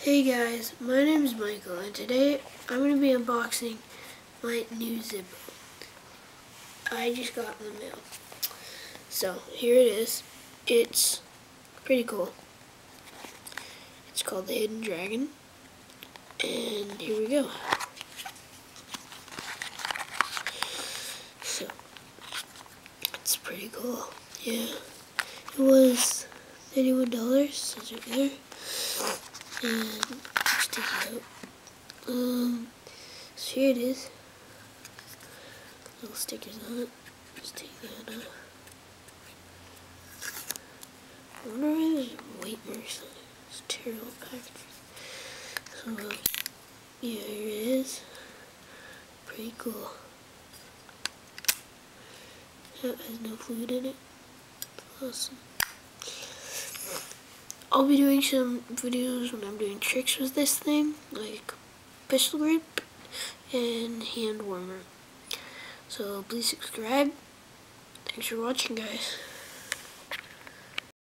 Hey guys, my name is Michael and today I'm going to be unboxing my new zippo. I just got in the mail. So here it is. It's pretty cool. It's called the Hidden Dragon. And here we go. So it's pretty cool. Yeah. It was $31, says right there. And let's take it out. So here it is. Little stickers on it. Just take that out. I wonder why there's weight marks on it. It's terrible packaging. So yeah, here it is. Pretty cool. It has no fluid in it. Awesome. I'll be doing some videos when I'm doing tricks with this thing, like pistol grip and hand warmer. So please subscribe. Thanks for watching, guys.